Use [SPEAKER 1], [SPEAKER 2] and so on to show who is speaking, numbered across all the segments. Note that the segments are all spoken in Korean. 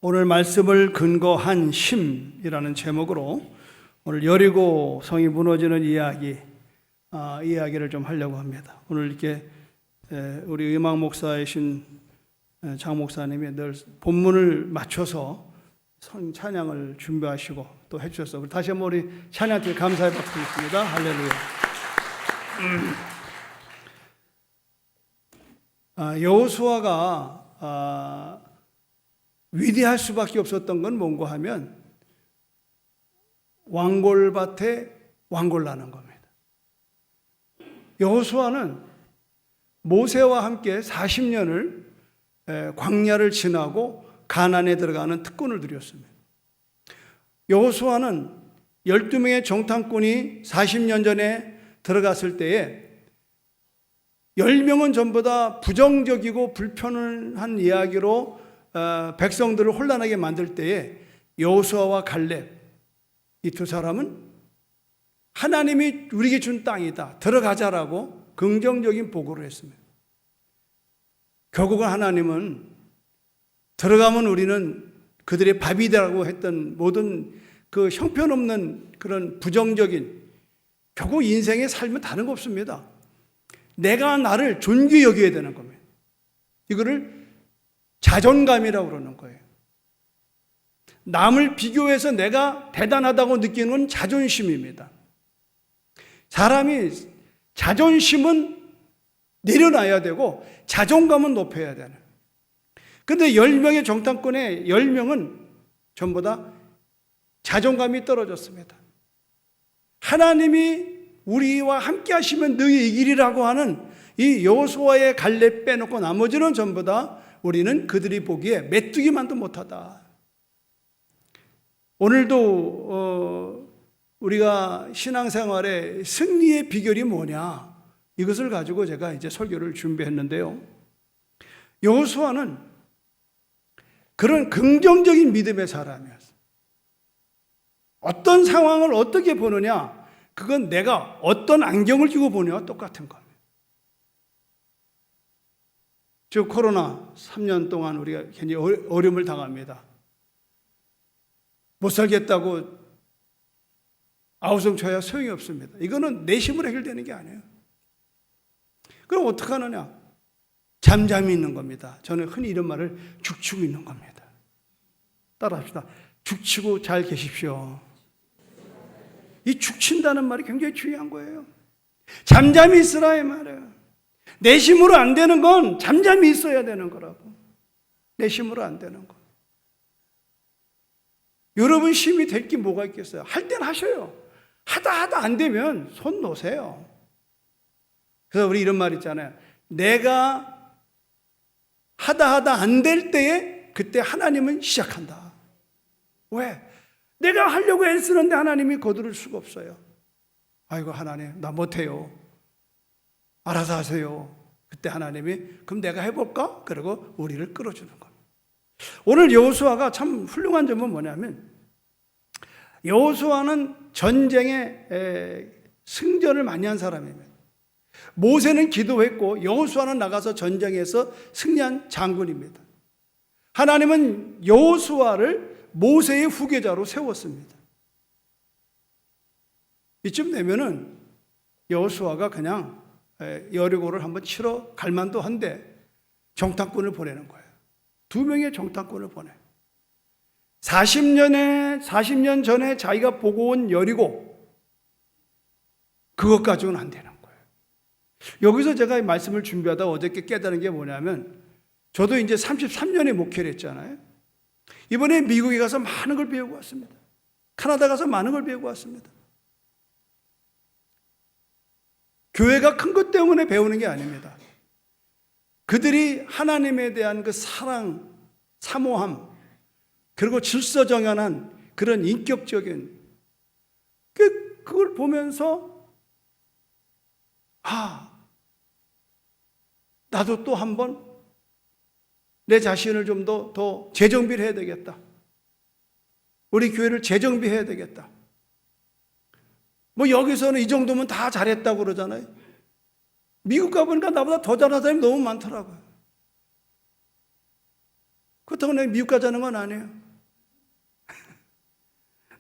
[SPEAKER 1] 오늘 말씀을 근거한 심이라는 제목으로 오늘 여리고 성이 무너지는 이야기를 좀 하려고 합니다. 오늘 이렇게 우리 음악 목사이신 장 목사님이 늘 본문을 맞춰서 찬양을 준비하시고 또 해주셔서 다시 한번 우리 찬양팀 감사의 박수 드리겠습니다. 할렐루야. 여호수아가 위대할 수밖에 없었던 건 뭔가 하면 왕골밭에 왕골나는 겁니다. 여호수아는 모세와 함께 40년을 광야를 지나고 가나안에 들어가는 특권을 누렸습니다. 여호수아는 12명의 정탐꾼이 40년 전에 들어갔을 때에 10명은 전부 다 부정적이고 불편한 이야기로 백성들을 혼란하게 만들 때에 여호수아와 갈렙 이 두 사람은 하나님이 우리에게 준 땅이다, 들어가자라고 긍정적인 보고를 했습니다. 결국은 하나님은 들어가면 우리는 그들의 밥이라고 했던 모든 그 형편없는 그런 부정적인, 결국 인생의 삶은 다른 거 없습니다. 내가 나를 존귀히 여겨야 되는 겁니다. 이거를 자존감이라고 그러는 거예요. 남을 비교해서 내가 대단하다고 느끼는 건 자존심입니다. 사람이 자존심은 내려놔야 되고 자존감은 높여야 되는. 그런데 10명의 정탐꾼의 10명은 전부 다 자존감이 떨어졌습니다. 하나님이 우리와 함께 하시면 너희 이기리라고 하는 이 여호수아의 갈렙 빼놓고 나머지는 전부 다 우리는 그들이 보기에 메뚜기만도 못하다. 오늘도 우리가 신앙생활의 승리의 비결이 뭐냐, 이것을 가지고 제가 이제 설교를 준비했는데요. 여호수아는 그런 긍정적인 믿음의 사람이었어요. 어떤 상황을 어떻게 보느냐, 그건 내가 어떤 안경을 끼고 보느냐와 똑같은 겁니다. 즉 코로나 3년 동안 우리가 굉장히 어려움을 당합니다. 못 살겠다고 아우성쳐야 소용이 없습니다. 이거는 내 힘으로 해결되는 게 아니에요. 그럼 어떻게 하느냐? 잠잠히 있는 겁니다. 저는 흔히 이런 말을 죽치고 있는 겁니다. 따라합시다. 죽치고 잘 계십시오. 이 죽친다는 말이 굉장히 중요한 거예요. 잠잠히 있으라 이 말이에요. 내 힘으로 안 되는 건 잠잠히 있어야 되는 거라고. 내 힘으로 안 되는 거. 여러분 힘이 될 게 뭐가 있겠어요? 할 땐 하셔요. 하다 안 되면 손 놓으세요. 그래서 우리 이런 말 있잖아요. 내가 하다 안 될 때에 그때 하나님은 시작한다. 왜? 내가 하려고 애쓰는데 하나님이 거두를 수가 없어요. 아이고 하나님 나 못해요. 알아서 하세요. 그때 하나님이 그럼 내가 해볼까? 그러고 우리를 끌어주는 겁니다. 오늘 여호수아가 참 훌륭한 점은 뭐냐면 여호수아는 전쟁에 승전을 많이 한 사람입니다. 모세는 기도했고 여호수아는 나가서 전쟁에서 승리한 장군입니다. 하나님은 여호수아를 모세의 후계자로 세웠습니다. 이쯤 되면은 여호수아가 그냥 여리고를 한번 치러 갈 만도 한데 정탐꾼을 보내는 거예요. 2명의 정탐꾼을 보내. 40년 전에 자기가 보고 온 여리고, 그것 가지고는 안 되는 거예요. 여기서 제가 이 말씀을 준비하다 어저께 깨달은 게 뭐냐면, 저도 이제 33년의 목회를 했잖아요. 이번에 미국에 가서 많은 걸 배우고 왔습니다. 캐나다 가서 많은 걸 배우고 왔습니다. 교회가 큰 것 때문에 배우는 게 아닙니다. 그들이 하나님에 대한 그 사랑, 사모함, 그리고 질서정연한 그런 인격적인 그걸 보면서 나도 또 한번 내 자신을 좀 더 재정비를 해야 되겠다. 우리 교회를 재정비해야 되겠다. 뭐 여기서는 이 정도면 다 잘했다고 그러잖아요. 미국 가보니까 나보다 더 잘하는 사람이 너무 많더라고요. 그렇다고 내가 미국 가자는 건 아니에요.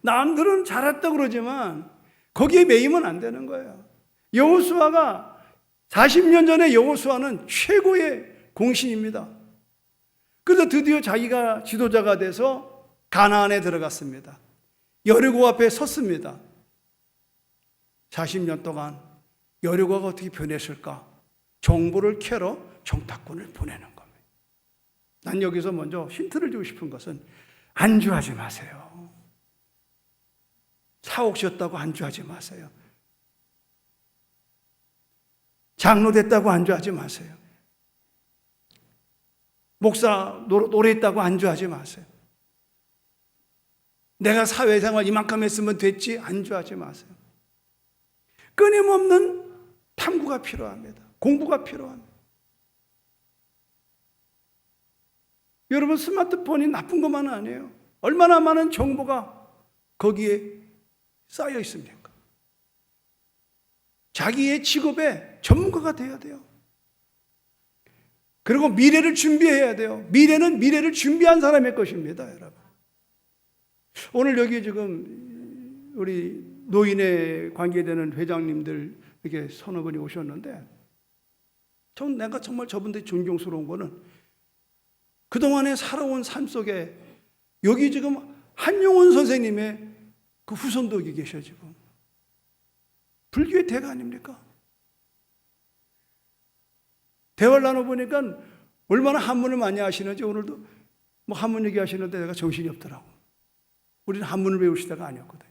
[SPEAKER 1] 남들은 잘했다고 그러지만 거기에 매이면 안 되는 거예요. 여호수아가 40년 전에 여호수아는 최고의 공신입니다. 그래서 드디어 자기가 지도자가 돼서 가나안에 들어갔습니다. 여리고 앞에 섰습니다. 40년 동안 여리고가 어떻게 변했을까? 정보를 캐러 정탐꾼을 보내는 겁니다. 난 여기서 먼저 힌트를 주고 싶은 것은 안주하지 마세요. 사옥 쉬었다고 안주하지 마세요. 장로 됐다고 안주하지 마세요. 목사 노래 했다고 안주하지 마세요. 내가 사회생활 이만큼 했으면 됐지 안주하지 마세요. 끊임없는 탐구가 필요합니다. 공부가 필요합니다. 여러분 스마트폰이 나쁜 것만은 아니에요. 얼마나 많은 정보가 거기에 쌓여 있습니까? 자기의 직업에 전문가가 돼야 돼요. 그리고 미래를 준비해야 돼요. 미래는 미래를 준비한 사람의 것입니다, 여러분. 오늘 여기 지금 우리 노인에 관계되는 회장님들 이렇게 서너 분이 오셨는데 내가 정말 저분들이 존경스러운 거는 그동안에 살아온 삶 속에 여기 지금 한용운 선생님의 그 후손도 여기 계셔 지금. 불교의 대가 아닙니까? 대화를 나눠보니까 얼마나 한문을 많이 하시는지 오늘도 뭐 한문 얘기하시는데 내가 정신이 없더라고. 우리는 한문을 배우실 때가 아니었거든요.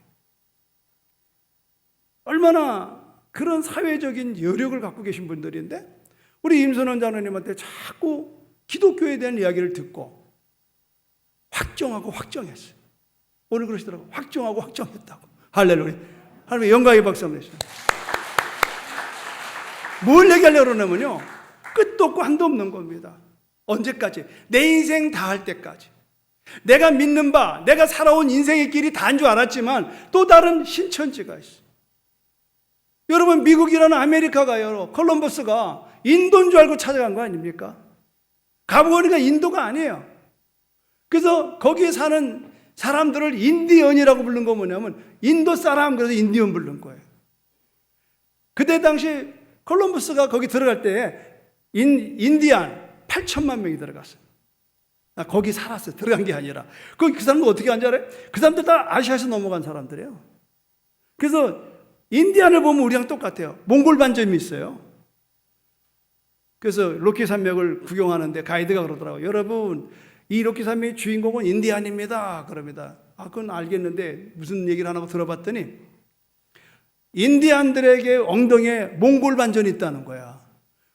[SPEAKER 1] 얼마나 그런 사회적인 여력을 갖고 계신 분들인데 우리 임선원 장로님한테 자꾸 기독교에 대한 이야기를 듣고 확정하고 확정했어요. 오늘 그러시더라고요. 확정하고 확정했다고. 할렐루야. 할렐루야. 영광의 박수 한번 해주세요. 뭘 얘기하려고 그러냐면요. 끝도 없고 한도 없는 겁니다. 언제까지? 내 인생 다 할 때까지. 내가 믿는 바, 내가 살아온 인생의 길이 다인 줄 알았지만 또 다른 신천지가 있어요. 여러분 미국이라는 아메리카가요. 콜럼버스가 인도인 줄 알고 찾아간 거 아닙니까? 가보니까 인도가 아니에요. 그래서 거기에 사는 사람들을 인디언이라고 부른 거 뭐냐면 인도 사람 그래서 인디언 부른 거예요. 그때 당시 콜럼버스가 거기 들어갈 때 인디안 8천만 명이 들어갔어요. 거기 살았어요. 들어간 게 아니라. 그 사람들 어떻게 한지 알아요? 그 사람들 다 아시아에서 넘어간 사람들이에요. 그래서 인디안을 보면 우리랑 똑같아요. 몽골 반점이 있어요. 그래서 로키 산맥을 구경하는데 가이드가 그러더라고요. 여러분, 이 로키 산맥의 주인공은 인디안입니다. 그럽니다. 그건 알겠는데 무슨 얘기를 하나 들어봤더니 인디안들에게 엉덩이에 몽골 반전이 있다는 거야.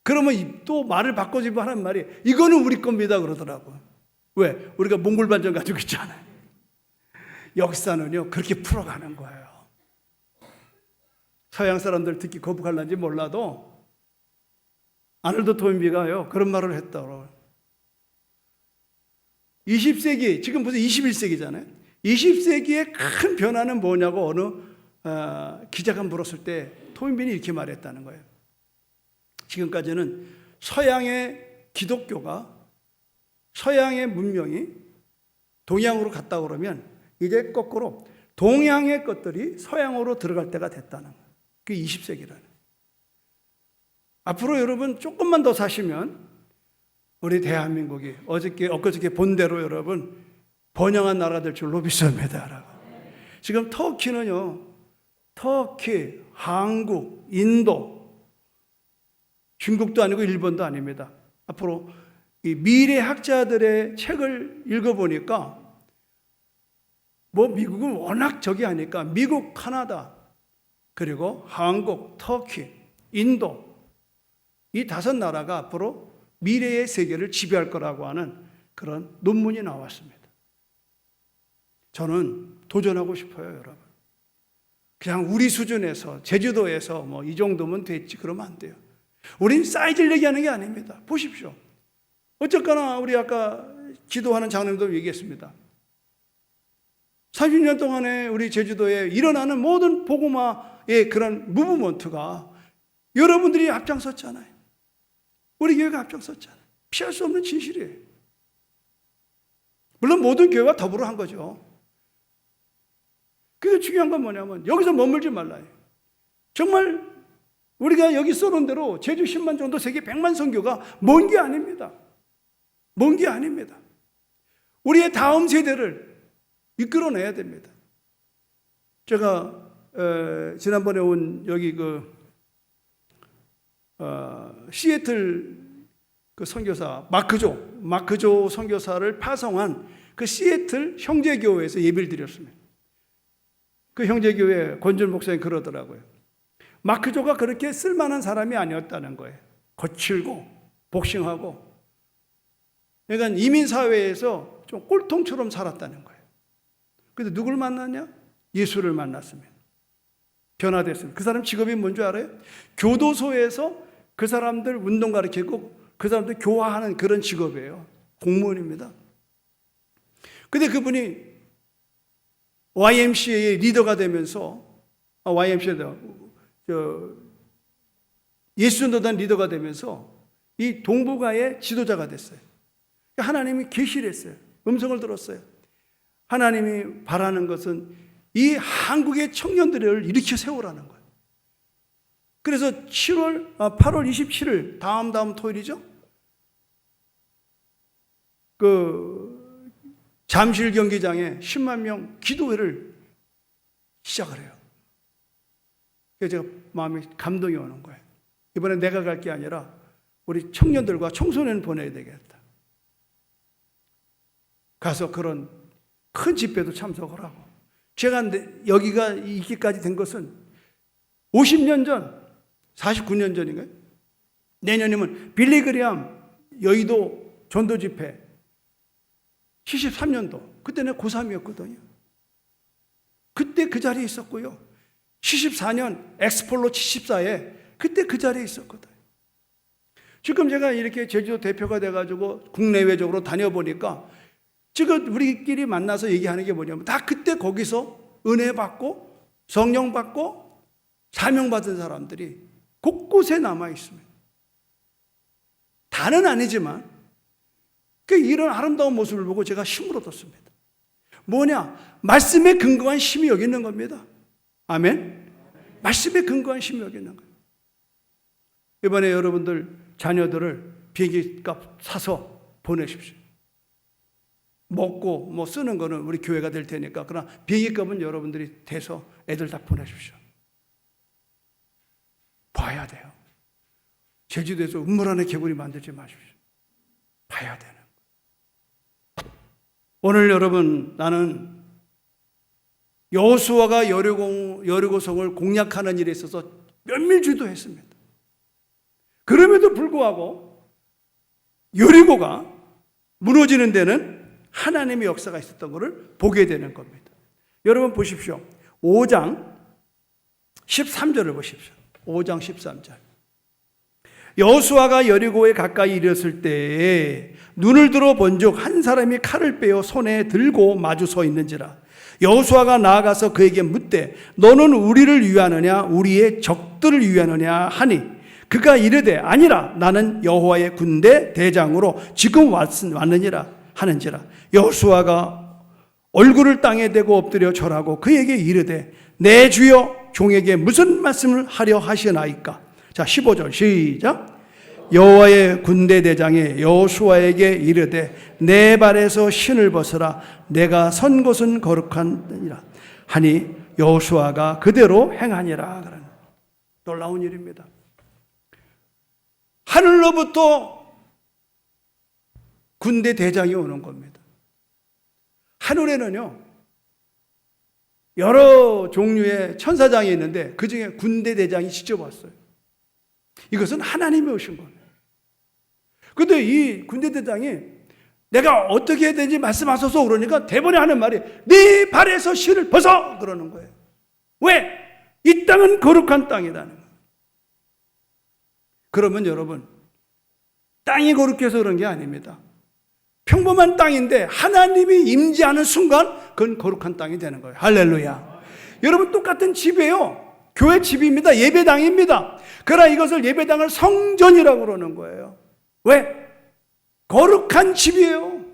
[SPEAKER 1] 그러면 또 말을 바꿔주고 하는 말이 이거는 우리 겁니다. 그러더라고요. 왜? 우리가 몽골 반전 가지고 있잖아요. 역사는요, 그렇게 풀어가는 거예요. 서양 사람들 듣기 거북할런지 몰라도 아놀드 토인비가요 그런 말을 했다고. 20세기 지금 무슨 21세기잖아요. 20세기의 큰 변화는 뭐냐고 어느 기자가 물었을 때 토인비는 이렇게 말했다는 거예요. 지금까지는 서양의 기독교가 서양의 문명이 동양으로 갔다 그러면 이제 거꾸로 동양의 것들이 서양으로 들어갈 때가 됐다는 거예요. 그게 20세기라는. 앞으로 여러분 조금만 더 사시면 우리 대한민국이 엊그저께 본대로 여러분 번영한 나라 될 줄로 믿습니다. 여러분. 지금 터키는요, 터키, 한국, 인도, 중국도 아니고 일본도 아닙니다. 앞으로 이 미래학자들의 책을 읽어보니까 뭐 미국은 워낙 저기 하니까 미국, 카나다, 그리고 한국, 터키, 인도 이 5나라가 앞으로 미래의 세계를 지배할 거라고 하는 그런 논문이 나왔습니다. 저는 도전하고 싶어요, 여러분. 그냥 우리 수준에서 제주도에서 뭐 이 정도면 됐지 그러면 안 돼요. 우린 사이즈를 얘기하는 게 아닙니다. 보십시오. 어쨌거나 우리 아까 기도하는 장로님도 얘기했습니다. 30년 동안에 우리 제주도에 일어나는 모든 복음화의 그런 무브먼트가 여러분들이 앞장섰잖아요. 우리 교회가 앞장섰잖아요. 피할 수 없는 진실이에요. 물론 모든 교회와 더불어 한 거죠. 그게 중요한 건 뭐냐면 여기서 머물지 말라요. 정말 우리가 여기 써놓은 대로 제주 10만 정도 세계 100만 선교가 먼 게 아닙니다. 먼 게 아닙니다. 우리의 다음 세대를 이끌어내야 됩니다. 제가 지난번에 온 여기 시애틀 그 선교사 마크조 선교사를 파송한 그 시애틀 형제교회에서 예배를 드렸습니다. 그 형제교회 권준 목사님 그러더라고요. 마크조가 그렇게 쓸만한 사람이 아니었다는 거예요. 거칠고 복싱하고, 그러니까 이민사회에서 좀 꼴통처럼 살았다는 거예요. 그런데 누굴 만났냐? 예수를 만났습니다. 변화됐습니다. 그 사람 직업이 뭔 줄 알아요? 교도소에서 그 사람들 운동 가르치고 그 사람들 교화하는 그런 직업이에요. 공무원입니다. 근데 그분이 YMCA의 리더가 되면서, 예수전도단 리더가 되면서 이 동북아의 지도자가 됐어요. 하나님이 계시를 했어요. 음성을 들었어요. 하나님이 바라는 것은 이 한국의 청년들을 일으켜 세우라는 거예요. 그래서 8월 27일 다음 토요일이죠. 그 잠실 경기장에 10만 명 기도회를 시작을 해요. 그래서 제가 마음이 감동이 오는 거예요. 이번에 내가 갈 게 아니라 우리 청년들과 청소년 보내야 되겠다. 가서 그런 큰 집회도 참석을 하고, 제가 여기가 있기까지 된 것은 50년 전, 49년 전인가요? 내년이면 빌리그리암 여의도 전도 집회 73년도, 그때 내가 고3이었거든요. 그때 그 자리에 있었고요. 74년 엑스폴로 74에 그때 그 자리에 있었거든요. 지금 제가 이렇게 제주도 대표가 돼가지고 국내외적으로 다녀보니까 지금 우리끼리 만나서 얘기하는 게 뭐냐면 다 그때 거기서 은혜 받고 성령 받고 사명 받은 사람들이 곳곳에 남아 있습니다. 다는 아니지만 이런 아름다운 모습을 보고 제가 힘을 얻었습니다. 뭐냐? 말씀에 근거한 힘이 여기 있는 겁니다. 아멘? 말씀에 근거한 힘이 여기 있는 거예요. 이번에 여러분들 자녀들을 비행기값 사서 보내십시오. 먹고 뭐 쓰는 거는 우리 교회가 될 테니까, 그러나 비행기값은 여러분들이 대서 애들 다 보내십시오. 봐야 돼요. 제주도에서 우물 안에 개구리 만들지 마십시오. 봐야 되는 거예요. 오늘 여러분, 나는 여호수아가 여리고성을 공략하는 일에 있어서 면밀 주도했습니다. 그럼에도 불구하고 여리고가 무너지는 데는 하나님의 역사가 있었던 것을 보게 되는 겁니다. 여러분 보십시오. 5장 13절을 보십시오. 5장 13절. 여호수아가 여리고에 가까이 이르렀을 때에 눈을 들어 본즉 한 사람이 칼을 빼어 손에 들고 마주 서 있는지라. 여호수아가 나아가서 그에게 묻되 너는 우리를 위하느냐 우리의 적들을 위하느냐 하니 그가 이르되 아니라 나는 여호와의 군대 대장으로 지금 왔느니라 하는지라. 여호수아가 얼굴을 땅에 대고 엎드려 절하고 그에게 이르되 내 주여 종에게 무슨 말씀을 하려 하시나이까. 자, 15절 시작. 여호와의 군대 대장이 여호수아에게 이르되 내 발에서 신을 벗으라. 내가 선 곳은 거룩하니라 하니 여호수아가 그대로 행하니라. 그런 놀라운 일입니다. 하늘로부터 군대 대장이 오는 겁니다. 하늘에는요 여러 종류의 천사장이 있는데 그 중에 군대 대장이 직접 왔어요. 이것은 하나님이 오신 거예요. 그런데 이 군대 대장이 내가 어떻게 해야 되는지 말씀하소서 그러니까 대번에 하는 말이 네 발에서 신을 벗어 그러는 거예요. 왜? 이 땅은 거룩한 땅이라는 거예요. 그러면 여러분, 땅이 거룩해서 그런 게 아닙니다. 평범한 땅인데 하나님이 임재하는 순간 그건 거룩한 땅이 되는 거예요. 할렐루야. 여러분, 똑같은 집이에요. 교회 집입니다. 예배당입니다. 그러나 이것을 예배당을 성전이라고 그러는 거예요. 왜? 거룩한 집이에요.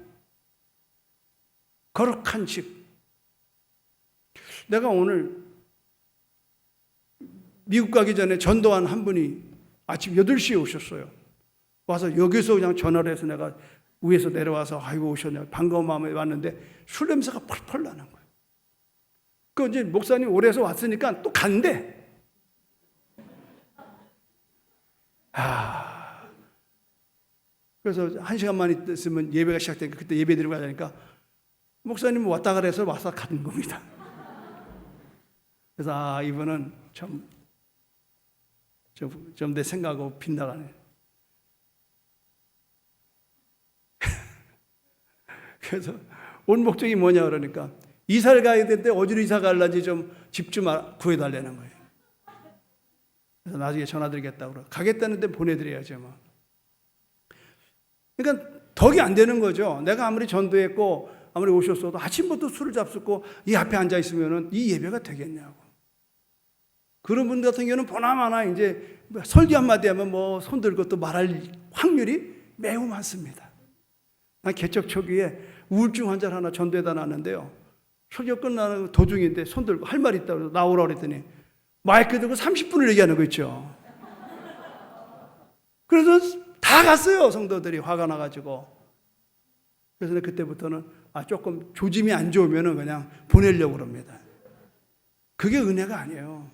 [SPEAKER 1] 거룩한 집. 내가 오늘 미국 가기 전에 전도한 한 분이 아침 8시에 오셨어요. 와서 여기서 그냥 전화를 해서 내가 위에서 내려와서 아이고 오셨냐 반가운 마음에 왔는데 술 냄새가 펄펄 나는 거예요. 그 이제 목사님 오래서 왔으니까 또 간대. 그래서 1시간만 있으면 예배가 시작되니까 그때 예배 드리고 가자니까 목사님 왔다 그래서 와서 가는 겁니다. 그래서 이분은 좀 내 생각하고 빗나가네. 그래서 온 목적이 뭐냐 그러니까 이사를 가야 되는데 어디로 이사 갈란지 좀 집 좀 구해달라는 거예요. 그래서 나중에 전화드리겠다고 그러고 가겠다는데 보내드려야죠 뭐. 그러니까 덕이 안 되는 거죠. 내가 아무리 전도했고 아무리 오셨어도 아침부터 술을 잡수고 이 앞에 앉아 있으면은 이 예배가 되겠냐고. 그런 분 같은 경우는 보나마나 이제 설교 한마디 하면 뭐 손 들고 또 말할 확률이 매우 많습니다. 난 개척 초기에 우울증 환자를 하나 전도에다 놨는데요. 설교 끝나는 도중인데 손 들고 할 말 있다고 나오라고 그랬더니 마이크 들고 30분을 얘기하는 거 있죠. 그래서 다 갔어요. 성도들이 화가 나가지고. 그래서 그때부터는 조금 조짐이 안 좋으면 그냥 보내려고 그럽니다. 그게 은혜가 아니에요.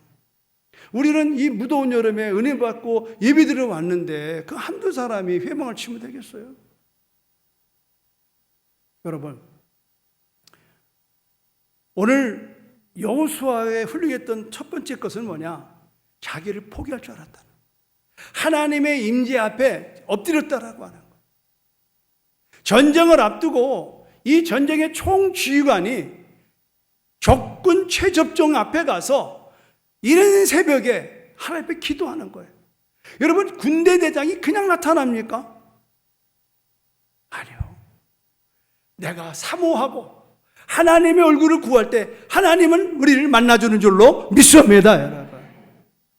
[SPEAKER 1] 우리는 이 무더운 여름에 은혜 받고 예배 드려 왔는데 그 한두 사람이 회망을 치면 되겠어요? 여러분, 오늘 여호수아에 훌륭했던 첫 번째 것은 뭐냐? 자기를 포기할 줄 알았다. 하나님의 임재 앞에 엎드렸다라고 하는 거예요. 전쟁을 앞두고 이 전쟁의 총지휘관이 적군 최접종 앞에 가서 이른 새벽에 하나님 앞에 기도하는 거예요. 여러분, 군대 대장이 그냥 나타납니까? 아니요. 내가 사모하고 하나님의 얼굴을 구할 때 하나님은 우리를 만나주는 줄로 믿습니다. 여러분,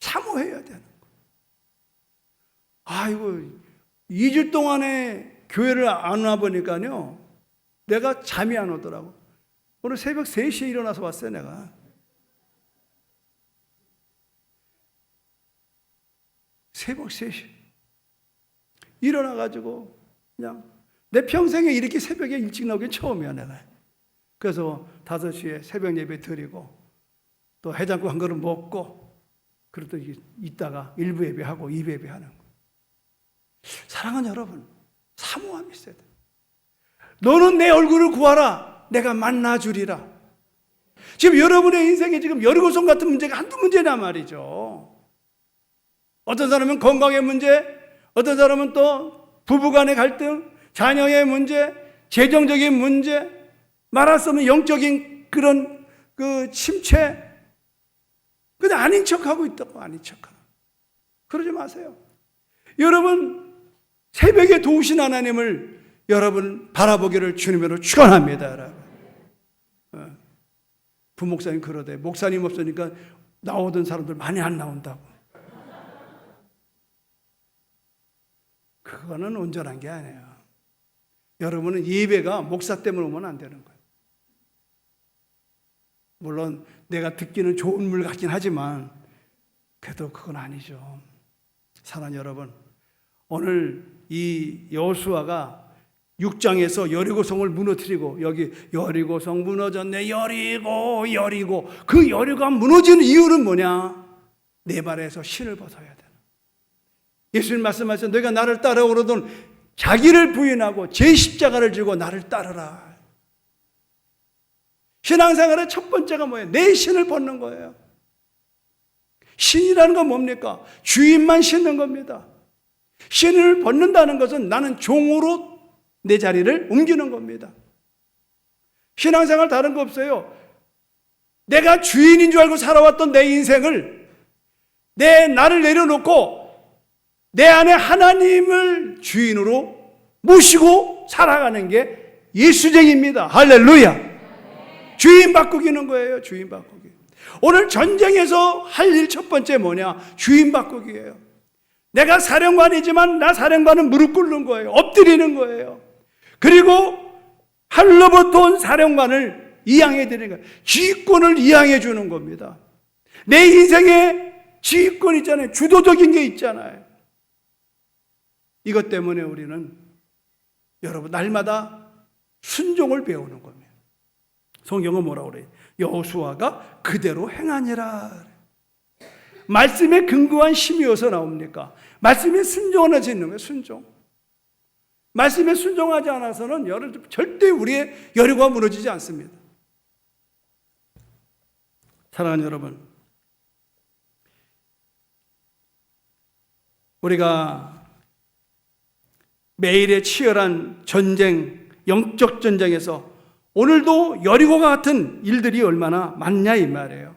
[SPEAKER 1] 사모해야 되는 거예요. 2주 동안에 교회를 안 와보니까요 내가 잠이 안 오더라고. 오늘 새벽 3시에 일어나서 왔어요. 내가 새벽 3시 일어나가지고 그냥 내 평생에 이렇게 새벽에 일찍 나오긴 처음이야 내가. 그래서 5시에 새벽 예배 드리고 또 해장국 한 그릇 먹고 그러다 있다가 1부 예배하고 2부 예배하는 거. 사랑하는 여러분, 사모함이 있어야 돼. 너는 내 얼굴을 구하라. 내가 만나주리라. 지금 여러분의 인생에 지금 여리고성 같은 문제가 한두 문제냐 말이죠. 어떤 사람은 건강의 문제, 어떤 사람은 또 부부간의 갈등, 자녀의 문제, 재정적인 문제, 말할 수 없는 영적인 그런 침체. 근데 아닌 척하고 있다고. 아닌 척하고. 그러지 마세요. 여러분, 새벽에 도우신 하나님을 여러분 바라보기를 주님으로 축원합니다. 여러분. 부목사님 그러대. 목사님 없으니까 나오던 사람들 많이 안 나온다고. 그거는 온전한 게 아니에요. 여러분은 예배가 목사 때문에 오면 안 되는 거예요. 물론 내가 듣기는 좋은 물 같긴 하지만 그래도 그건 아니죠. 사랑하는 여러분, 오늘 이 여호수아가 6장에서 여리고성을 무너뜨리고 여기 여리고성 무너졌네 여리고 그 여리고가 무너지는 이유는 뭐냐? 내 발에서 신을 벗어야 돼. 예수님 말씀하셔서 너희가 나를 따라오거든 자기를 부인하고 제 십자가를 지고 나를 따르라. 신앙생활의 첫 번째가 뭐예요? 내 신을 벗는 거예요. 신이라는 건 뭡니까? 주인만 신는 겁니다. 신을 벗는다는 것은 나는 종으로 내 자리를 옮기는 겁니다. 신앙생활 다른 거 없어요. 내가 주인인 줄 알고 살아왔던 내 인생을 나를 내려놓고 내 안에 하나님을 주인으로 모시고 살아가는 게 예수쟁입니다. 할렐루야. 주인 바꾸기는 거예요. 주인 바꾸기. 오늘 전쟁에서 할 일 첫 번째 뭐냐? 주인 바꾸기예요. 내가 사령관이지만 나 사령관은 무릎 꿇는 거예요. 엎드리는 거예요. 그리고 하늘로부터 온 사령관을 이양해 드리는 거예요. 지휘권을 이양해 주는 겁니다. 내 인생에 지휘권 있잖아요. 주도적인 게 있잖아요. 이것 때문에 우리는 여러분 날마다 순종을 배우는 겁니다. 성경은 뭐라고 그래요? 여호수아가 그대로 행하니라. 말씀에 근거한 힘이어서 나옵니까? 말씀에 순종하지 있는 거예요. 순종. 말씀에 순종하지 않아서는 절대 우리의 여리고가 무너지지 않습니다. 사랑하는 여러분, 우리가 매일의 치열한 전쟁, 영적 전쟁에서 오늘도 여리고와 같은 일들이 얼마나 많냐 이 말이에요.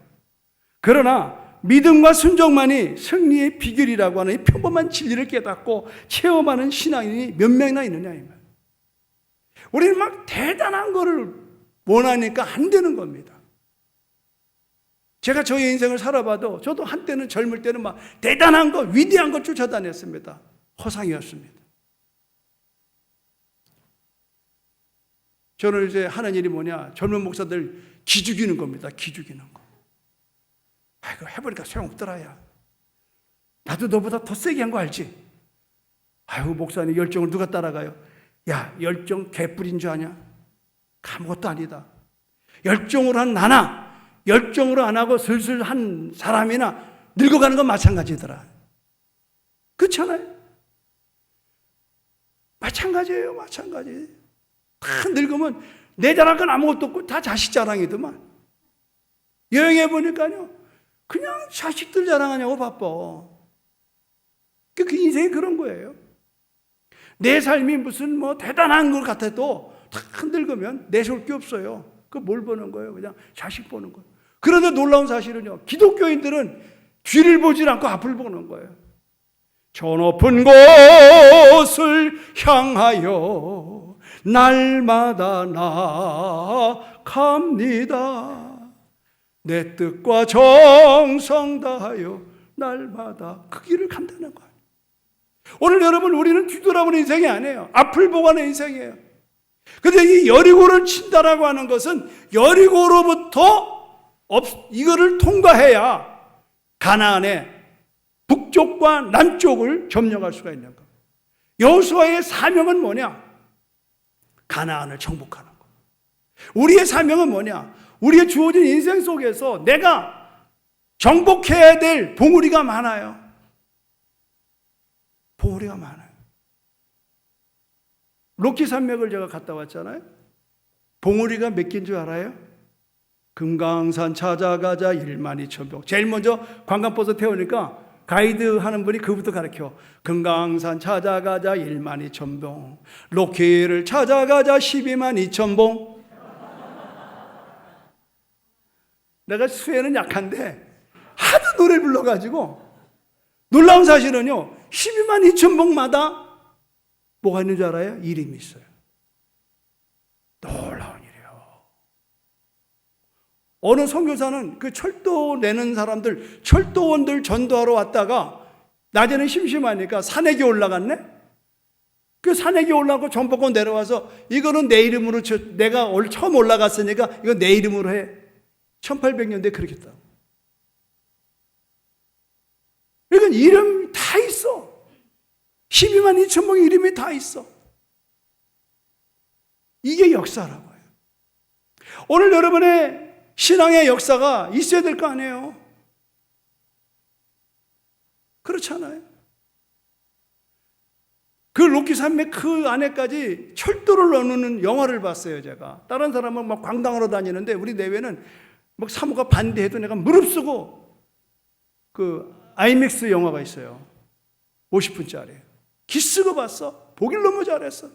[SPEAKER 1] 그러나 믿음과 순종만이 승리의 비결이라고 하는 이 평범한 진리를 깨닫고 체험하는 신앙인이 몇 명이나 있느냐 이 말이에요. 우리는 막 대단한 거를 원하니까 안 되는 겁니다. 제가 저의 인생을 살아봐도 저도 한때는 젊을 때는 막 대단한 거, 위대한 거 쫓아다녔습니다. 허상이었습니다. 저는 이제 하는 일이 뭐냐, 젊은 목사들 기죽이는 겁니다. 기죽이는 거. 아이고 해보니까 소용없더라 야. 나도 너보다 더 세게 한 거 알지? 아이고 목사님 열정을 누가 따라가요? 야 열정 개뿔인 줄 아냐? 아무것도 아니다. 열정으로 한 나나 열정으로 안 하고 슬슬 한 사람이나 늙어가는 건 마찬가지더라. 그렇잖아요? 마찬가지예요. 마찬가지. 다 늙으면 내 자랑할 건 아무것도 없고 다 자식 자랑이더만. 여행해 보니까요 그냥 자식들 자랑하냐고 바빠. 그 인생이 그런 거예요. 내 삶이 무슨 뭐 대단한 것 같아도 다 늙으면 내세울 게 없어요. 그 뭘 보는 거예요? 그냥 자식 보는 거예요. 그런데 놀라운 사실은요, 기독교인들은 뒤를 보질 않고 앞을 보는 거예요. 저 높은 곳을 향하여 날마다 나아갑니다. 내 뜻과 정성 다하여 날마다 그 길을 간다는 거예요. 오늘 여러분 우리는 뒤돌아보는 인생이 아니에요. 앞을 보고 하는 인생이에요. 그런데 이 여리고를 친다라고 하는 것은 여리고로부터 이거를 통과해야 가나안의 북쪽과 남쪽을 점령할 수가 있는 거예요. 여호수아의 사명은 뭐냐? 가나안을 정복하는 거. 우리의 사명은 뭐냐? 우리의 주어진 인생 속에서 내가 정복해야 될 봉우리가 많아요. 봉우리가 많아요. 로키 산맥을 제가 갔다 왔잖아요. 봉우리가 몇 개인 줄 알아요? 금강산 찾아가자 12,000봉. 제일 먼저 관광버스 태우니까 가이드 하는 분이 그부터 가르쳐. 금강산 찾아가자 12,000봉. 로키를 찾아가자 122,000봉. 내가 수혜는 약한데 하도 노래 불러가지고 놀라운 사실은요 122,000봉마다 뭐가 있는 줄 알아요? 이름이 있어요. 놀라운 일이에요. 어느 선교사는 그 철도 내는 사람들, 철도원들 전도하러 왔다가 낮에는 심심하니까 산에게 올라갔네? 그 산에게 올라가고 전복권 내려와서 이거는 내 이름으로, 내가 처음 올라갔으니까 이거 내 이름으로 해. 1800년대에 그렇게 했다. 그러니까 이름이 다 있어. 122,000봉의 이름이 다 있어. 이게 역사라고 해요. 오늘 여러분의 신앙의 역사가 있어야 될 거 아니에요? 그렇잖아요. 그 로키 산맥 그 안에까지 철도를 넣는 영화를 봤어요, 제가. 다른 사람은 막 관광하러 다니는데 우리 내외는 막 사모가 반대해도 내가 무릅쓰고 그 아이맥스 영화가 있어요. 50분짜리. 기쓰고 봤어. 보길 너무 잘했어.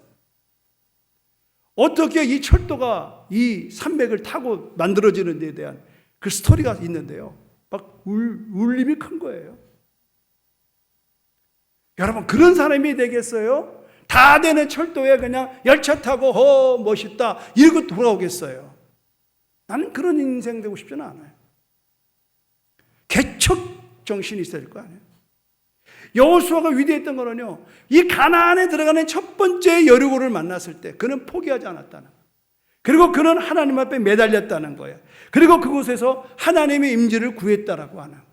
[SPEAKER 1] 어떻게 이 철도가 이 산맥을 타고 만들어지는 데에 대한 그 스토리가 있는데요. 막 울림이 큰 거예요. 여러분 그런 사람이 되겠어요? 다 되는 철도에 그냥 열차 타고 멋있다 이러고 돌아오겠어요? 나는 그런 인생 되고 싶지는 않아요. 개척 정신이 있어야 될 거 아니에요. 여호수아가 위대했던 거는요, 이 가나안에 들어가는 첫 번째 여리고를 만났을 때 그는 포기하지 않았다는 거예요. 그리고 그는 하나님 앞에 매달렸다는 거예요. 그리고 그곳에서 하나님의 임재를 구했다라고 하는 거예요.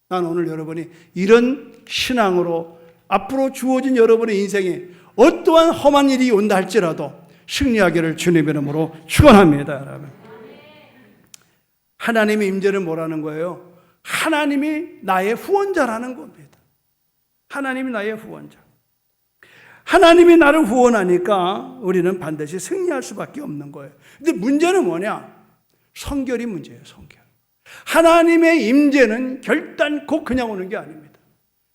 [SPEAKER 1] 난 오늘 여러분이 이런 신앙으로 앞으로 주어진 여러분의 인생에 어떠한 험한 일이 온다 할지라도 승리하기를 주님의 이름으로 축원합니다. 여러분. 하나님의 임재는 뭐라는 거예요? 하나님이 나의 후원자라는 겁니다. 하나님이 나의 후원자. 하나님이 나를 후원하니까 우리는 반드시 승리할 수밖에 없는 거예요. 근데 문제는 뭐냐? 성결이 문제예요. 성결. 하나님의 임재는 결단코 그냥 오는 게 아닙니다.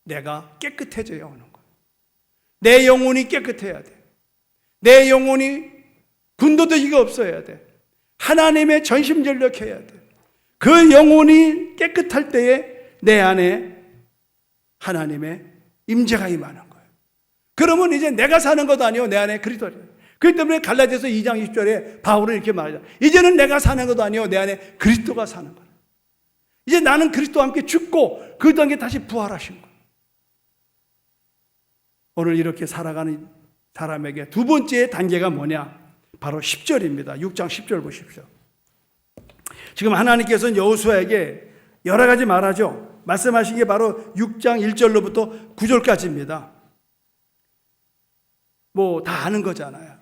[SPEAKER 1] 내가 깨끗해져야 오는 거예요. 내 영혼이 깨끗해야 돼. 내 영혼이 군더더기가 없어야 돼. 하나님의 전심전력해야 돼. 그 영혼이 깨끗할 때에 내 안에 하나님의 임재가 임하는 거예요. 그러면 이제 내가 사는 것도 아니요, 내 안에 그리스도예요. 그렇기 때문에 갈라디아서 2장 20절에 바울은 이렇게 말하죠. 이제는 내가 사는 것도 아니요, 내 안에 그리스도가 사는 거예요. 이제 나는 그리스도와 함께 죽고 그리스도와 함께 다시 부활하신 거예요. 오늘 이렇게 살아가는 사람에게 두 번째 단계가 뭐냐? 바로 10절입니다. 6장 10절 보십시오. 지금 하나님께서는 여호수아에게 여러 가지 말하죠. 말씀하신 게 바로 6장 1절로부터 9절까지입니다. 뭐 다 아는 거잖아요.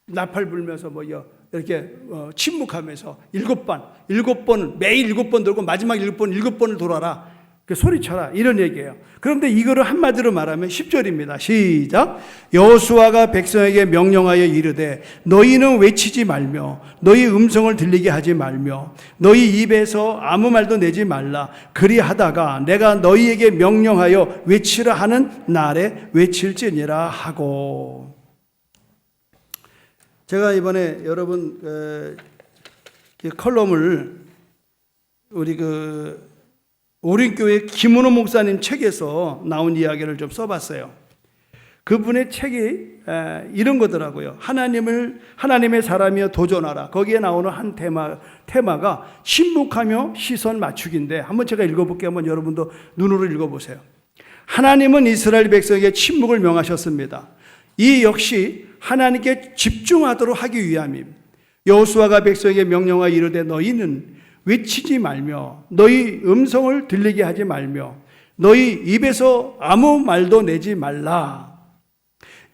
[SPEAKER 1] 나팔 불면서 뭐 이렇게 침묵하면서 7번 매일 7번 돌고 마지막 7번을 돌아라. 그 소리쳐라 이런 얘기예요. 그런데 이거를 한마디로 말하면 10절입니다. 시작. 여호수아가 백성에게 명령하여 이르되 너희는 외치지 말며 너희 음성을 들리게 하지 말며 너희 입에서 아무 말도 내지 말라. 그리하다가 내가 너희에게 명령하여 외치라 하는 날에 외칠지니라 하고. 제가 이번에 여러분 컬럼을 우리 오린교회 김은호 목사님 책에서 나온 이야기를 좀 써봤어요. 그분의 책이 이런 거더라고요. 하나님의 사람이여 도전하라. 거기에 나오는 한 테마가 침묵하며 시선 맞추기인데 한번 제가 읽어볼게요. 한번 여러분도 눈으로 읽어보세요. 하나님은 이스라엘 백성에게 침묵을 명하셨습니다. 이 역시 하나님께 집중하도록 하기 위함입니다. 여호수아가 백성에게 명령하여 이르되 너희는 외치지 말며 너희 음성을 들리게 하지 말며 너희 입에서 아무 말도 내지 말라.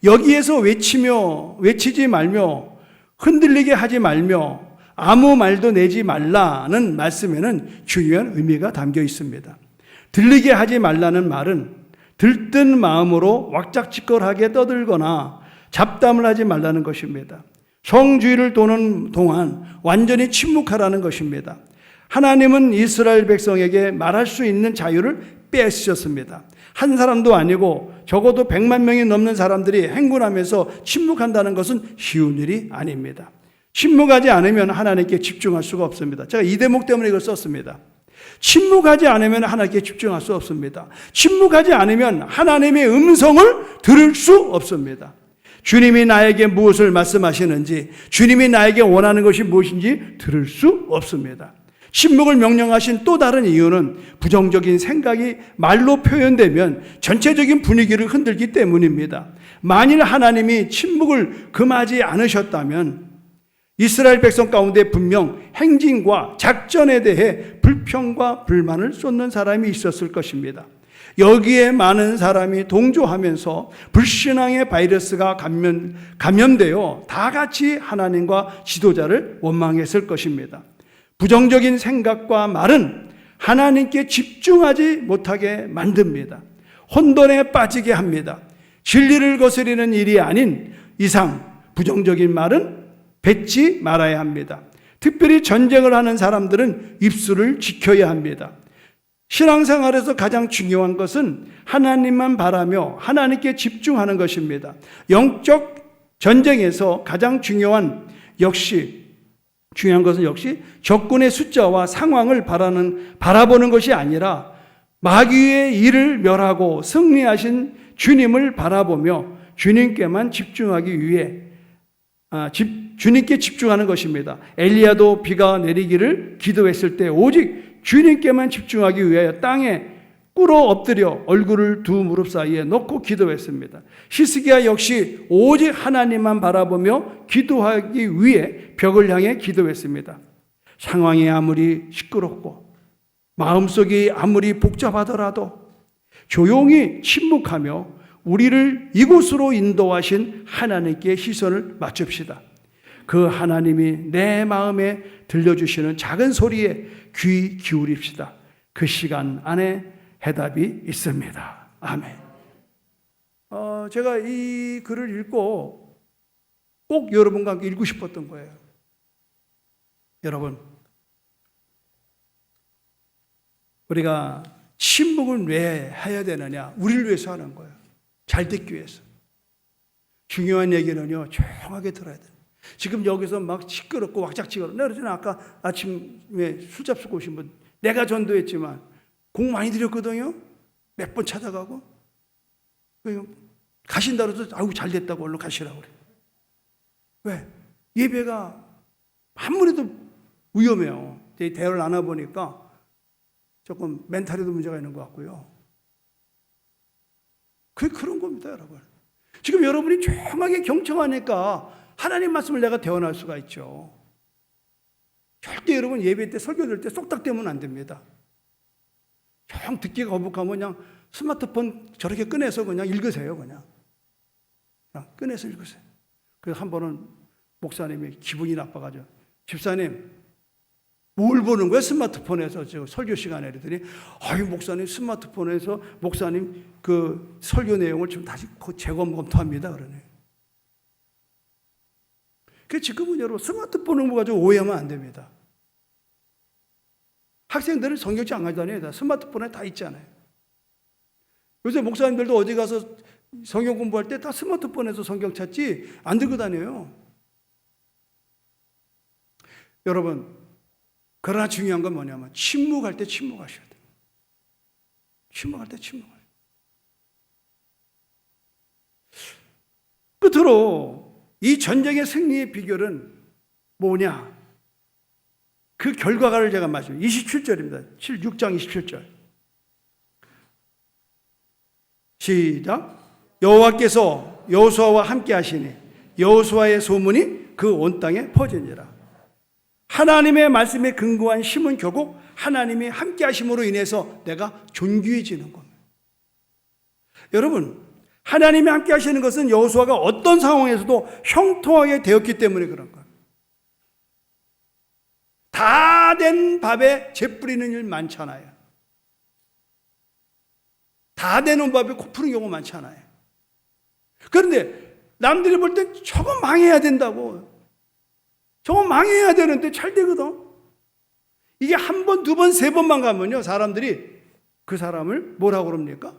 [SPEAKER 1] 여기에서 외치지 말며 흔들리게 하지 말며 아무 말도 내지 말라는 말씀에는 중요한 의미가 담겨 있습니다. 들리게 하지 말라는 말은 들뜬 마음으로 왁작지껄하게 떠들거나 잡담을 하지 말라는 것입니다. 성주의를 도는 동안 완전히 침묵하라는 것입니다. 하나님은 이스라엘 백성에게 말할 수 있는 자유를 빼앗으셨습니다. 한 사람도 아니고 적어도 100만 명이 넘는 사람들이 행군하면서 침묵한다는 것은 쉬운 일이 아닙니다. 침묵하지 않으면 하나님께 집중할 수가 없습니다. 제가 이 대목 때문에 이걸 썼습니다. 침묵하지 않으면 하나님께 집중할 수 없습니다. 침묵하지 않으면 하나님의 음성을 들을 수 없습니다. 주님이 나에게 무엇을 말씀하시는지, 주님이 나에게 원하는 것이 무엇인지 들을 수 없습니다. 침묵을 명령하신 또 다른 이유는 부정적인 생각이 말로 표현되면 전체적인 분위기를 흔들기 때문입니다. 만일 하나님이 침묵을 금하지 않으셨다면 이스라엘 백성 가운데 분명 행진과 작전에 대해 불평과 불만을 쏟는 사람이 있었을 것입니다. 여기에 많은 사람이 동조하면서 불신앙의 바이러스가 감염되어 다 같이 하나님과 지도자를 원망했을 것입니다. 부정적인 생각과 말은 하나님께 집중하지 못하게 만듭니다. 혼돈에 빠지게 합니다. 진리를 거스리는 일이 아닌 이상 부정적인 말은 뱉지 말아야 합니다. 특별히 전쟁을 하는 사람들은 입술을 지켜야 합니다. 신앙생활에서 가장 중요한 것은 하나님만 바라며 하나님께 집중하는 것입니다. 영적 전쟁에서 가장 중요한 것은 역시 적군의 숫자와 상황을 바라보는 것이 아니라 마귀의 일을 멸하고 승리하신 주님을 바라보며 주님께만 집중하기 위해 주님께 집중하는 것입니다. 엘리야도 비가 내리기를 기도했을 때 오직 주님께만 집중하기 위하여 땅에 꿇어 엎드려 얼굴을 두 무릎 사이에 놓고 기도했습니다. 히스기야 역시 오직 하나님만 바라보며 기도하기 위해 벽을 향해 기도했습니다. 상황이 아무리 시끄럽고 마음속이 아무리 복잡하더라도 조용히 침묵하며 우리를 이곳으로 인도하신 하나님께 시선을 맞춥시다. 그 하나님이 내 마음에 들려주시는 작은 소리에 귀 기울입시다. 그 시간 안에 해답이 있습니다. 아멘. 제가 이 글을 읽고 꼭 여러분과 함께 읽고 싶었던 거예요. 여러분, 우리가 침묵을 왜 해야 되느냐? 우리를 위해서 하는 거예요. 잘 듣기 위해서. 중요한 얘기는요, 조용하게 들어야 돼요. 지금 여기서 막 시끄럽고 왁작지껄. 내가 그러잖아. 아까 아침에 술 잡수고 오신 분, 내가 전도했지만 공 많이 들였거든요. 몇 번 찾아가고. 가신다 그래서 아이고 잘 됐다고 얼른 가시라고 그래. 왜? 예배가 아무래도 위험해요. 대화를 나눠보니까 조금 멘탈에도 문제가 있는 것 같고요. 그런 겁니다, 여러분. 지금 여러분이 조용하게 경청하니까 하나님 말씀을 내가 대언할 수가 있죠. 절대 여러분 예배 때 설교 들 때 쏙닥대면 안 됩니다. 조용 듣기가 거북하면 그냥 스마트폰 저렇게 꺼내서 그냥 읽으세요. 그냥 꺼내서 읽으세요. 그래서 한 번은 목사님이 기분이 나빠가지고 집사님 뭘 보는 거야 스마트폰에서 저 설교 시간에 그랬더니 아유 목사님 스마트폰에서 목사님 그 설교 내용을 좀 다시 재검토합니다 그러네. 그 지금은 여러분 스마트폰을 가지고 오해하면 안 됩니다. 학생들은 성경책 안 가져다녀요. 스마트폰에 다 있잖아요. 요새 목사님들도 어디 가서 성경 공부할 때 다 스마트폰에서 성경 찾지 안 들고 다녀요. 여러분, 그러나 중요한 건 뭐냐면 침묵할 때 침묵하셔야 돼요. 침묵할 때 침묵하셔야 돼요. 끝으로 이 전쟁의 승리의 비결은 뭐냐? 그 결과를 제가 말씀드립니다. 27절입니다. 6장 27절. 시작. 여호와께서 여호수아와 함께 하시니 여호수아의 소문이 그 온 땅에 퍼지니라. 하나님의 말씀에 근거한 힘은 결국 하나님이 함께 하심으로 인해서 내가 존귀해지는 겁니다. 여러분, 하나님이 함께 하시는 것은 여호수아가 어떤 상황에서도 형통하게 되었기 때문에 그런 거예요. 다 된 밥에 재 뿌리는 일 많잖아요. 다 되는 밥에 코 푸는 경우 많잖아요. 그런데 남들이 볼 때 저거 망해야 된다고. 저거 망해야 되는데 잘 되거든. 이게 한 번, 두 번, 세 번만 가면요. 사람들이 그 사람을 뭐라고 그럽니까?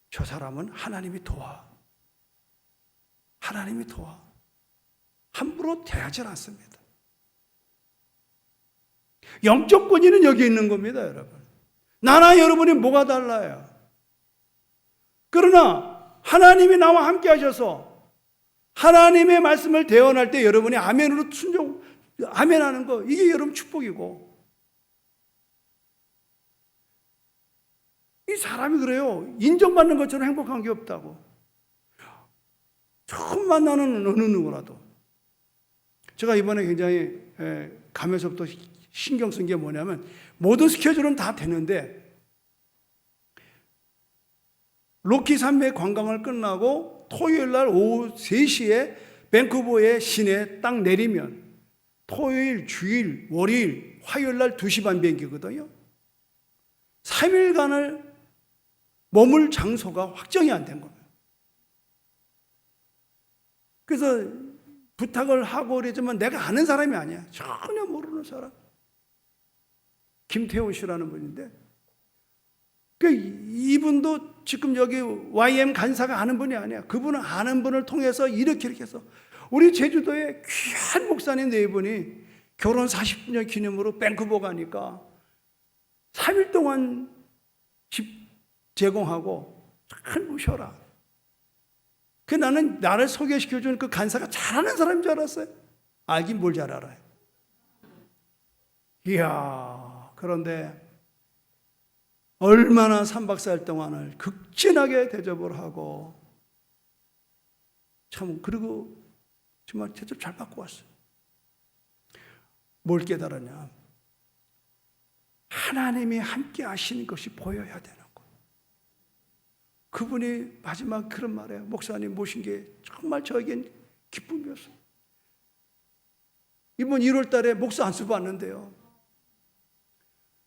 [SPEAKER 1] 저 사람은 하나님이 도와. 하나님이 도와. 함부로 대하지 않습니다. 영적 권위는 여기 있는 겁니다, 여러분. 나나 여러분이 뭐가 달라요? 그러나 하나님이 나와 함께 하셔서 하나님의 말씀을 대언할 때 여러분이 아멘으로 순종, 아멘하는 거, 이게 여러분 축복이고. 이 사람이 그래요. 인정받는 것처럼 행복한 게 없다고. 처음 만나는 어느 누구라도. 제가 이번에 굉장히 가면서부터 신경 쓴 게 뭐냐면 모든 스케줄은 다 되는데 로키 산맥 관광을 끝나고 토요일 날 오후 3시에 밴쿠버의 시내에 딱 내리면 토요일, 주일, 월요일, 화요일 날 2시 반 비행기거든요. 3일간을 머물 장소가 확정이 안 된 겁니다. 그래서 부탁을 하고 그랬지만 내가 아는 사람이 아니야. 전혀 모르는 사람. 김태훈 씨라는 분인데 이분도 지금 여기 YM 간사가 아는 분이 아니야. 그분은 아는 분을 통해서 이렇게 해서 우리 제주도에 귀한 목사님 4분이 결혼 40주년 기념으로 밴쿠버 가니까 3일 동안 집 제공하고 잘 모셔라. 나는 나를 소개시켜준 그 간사가 잘하는 사람인 줄 알았어요. 알긴 뭘 잘 알아요. 이야, 그런데 얼마나 3박 4일 동안을 극진하게 대접을 하고 참 그리고 정말 대접 잘 받고 왔어요. 뭘 깨달았냐? 하나님이 함께 하시는 것이 보여야 되는 거예요. 그분이 마지막 그런 말이에요. 목사님 모신 게 정말 저에겐 기쁨이었어요. 이번 1월 달에 목사 안수 받는데요.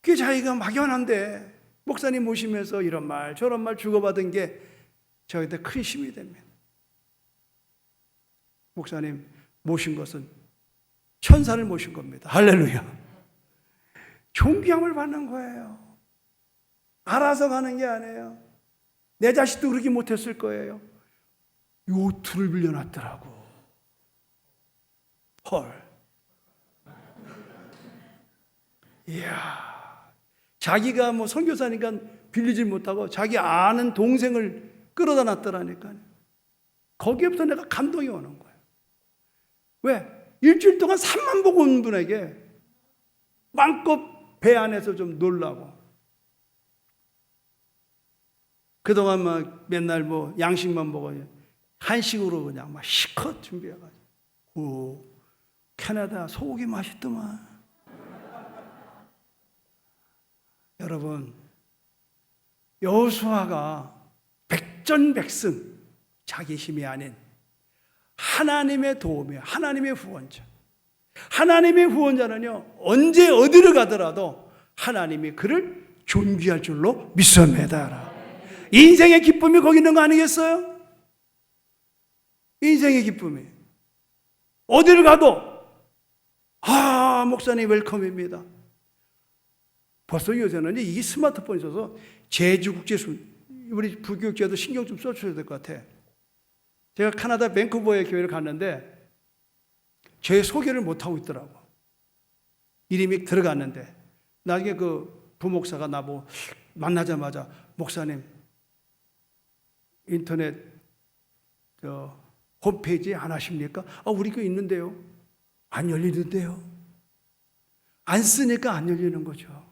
[SPEAKER 1] 그게 자기가 막연한데 목사님 모시면서 이런 말 저런 말 주고받은 게 저한테 큰 힘이 됩니다. 목사님 모신 것은 천사를 모신 겁니다. 할렐루야. 존귀함을 받는 거예요. 알아서 가는 게 아니에요. 내 자식도 그렇게 못했을 거예요. 요트를 빌려놨더라고. 헐. 이야. 자기가 뭐 선교사니까 빌리지 못하고 자기 아는 동생을 끌어다 놨더라니까요. 거기에부터 내가 감동이 오는 거예요. 왜? 일주일 동안 산만 보고 온 분에게 마음껏 배 안에서 좀 놀라고. 그동안 막 맨날 뭐 양식만 먹어요. 한식으로 그냥 막 시컷 준비해가지고. 캐나다 소고기 맛있더만. 여러분, 여호수아가 백전백승, 자기 힘이 아닌 하나님의 도움이에요. 하나님의 후원자. 하나님의 후원자는요, 언제 어디를 가더라도 하나님이 그를 존귀할 줄로 믿습니다. 인생의 기쁨이 거기 있는 거 아니겠어요? 인생의 기쁨이. 어디를 가도, 목사님 웰컴입니다. 벌써 요새는 이게 스마트폰이 있어서 제주국제수, 우리 부교육자도 신경 좀 써줘야 될 것 같아. 제가 캐나다 밴쿠버에 교회를 갔는데 제 소개를 못하고 있더라고. 이름이 들어갔는데 나중에 그 부목사가 나보고 만나자마자 목사님 인터넷 홈페이지 안 하십니까? 우리 교회 있는데요. 안 열리는데요. 안 쓰니까 안 열리는 거죠.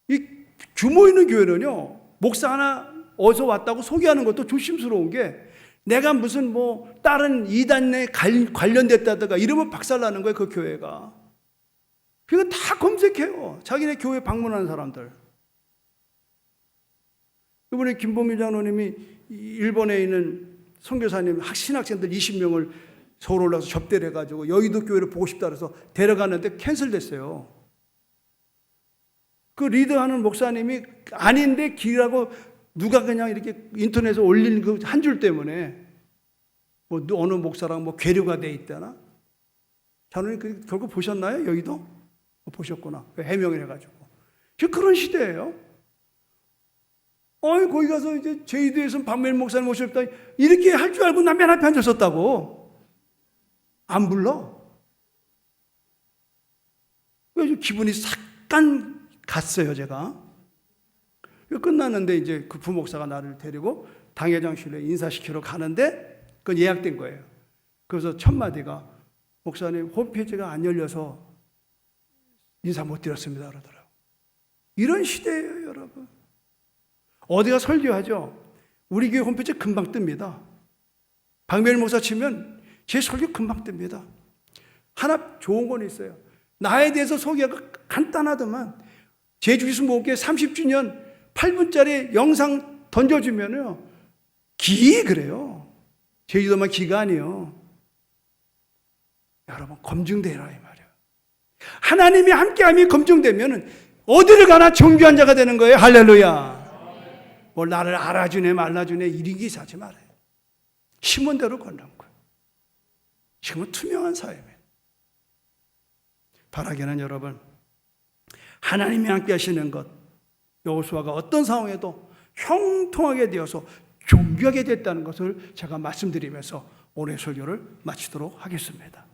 [SPEAKER 1] 이 규모 있는 교회는요, 목사 하나 어디서 왔다고 소개하는 것도 조심스러운 게 내가 무슨 뭐 다른 이단에 관련됐다든가 이러면 박살나는 거예요, 그 교회가. 그거 다 검색해요. 자기네 교회 방문하는 사람들. 이번에 김범민 장로님이 일본에 있는 선교사님 신학생들 20명을 서울 올라가서 접대를 해가지고 여의도 교회를 보고 싶다 그래서 데려갔는데 캔슬됐어요. 그 리더하는 목사님이 아닌데 기라고 누가 그냥 이렇게 인터넷에 올린 그 한 줄 때문에 뭐 어느 목사랑 뭐 괴류가 돼 있다나? 장로님 결국 보셨나요? 여의도? 보셨구나. 해명을 해가지고. 그런 시대예요. 거기 가서 이제 제주도에서 박멜 목사님 모셨다. 이렇게 할 줄 알고 나 맨 앞에 앉았었다고. 안 불러. 그래서 기분이 삭간 갔어요, 제가. 끝났는데 이제 그 부목사가 나를 데리고 당회장실에 인사시키러 가는데 그건 예약된 거예요. 그래서 첫 마디가 목사님 홈페이지가 안 열려서 인사 못 드렸습니다 그러더라고요. 이런 시대예요, 여러분. 어디가 설교하죠? 우리 교회 홈페이지 금방 뜹니다. 박멜 목사 치면 제 설교 금방 뜹니다. 하나 좋은 건 있어요. 나에 대해서 소개가 간단하더만 제주기수 목회 30주년 8분짜리 영상 던져주면요 그래요. 제주도만 기가 아니에요. 여러분 검증되라 이 말이에요. 하나님이 함께함이 검증되면 어디를 가나 존귀한 자가 되는 거예요. 할렐루야. 뭘 나를 알아주네 말라주네 이런 게 하지 말아요. 심은 대로 걷는 거예요. 지금은 투명한 사회입니다. 바라기는 여러분 하나님이 함께 하시는 것, 여호수아가 어떤 상황에도 형통하게 되어서 존귀하게 됐다는 것을 제가 말씀드리면서 오늘 설교를 마치도록 하겠습니다.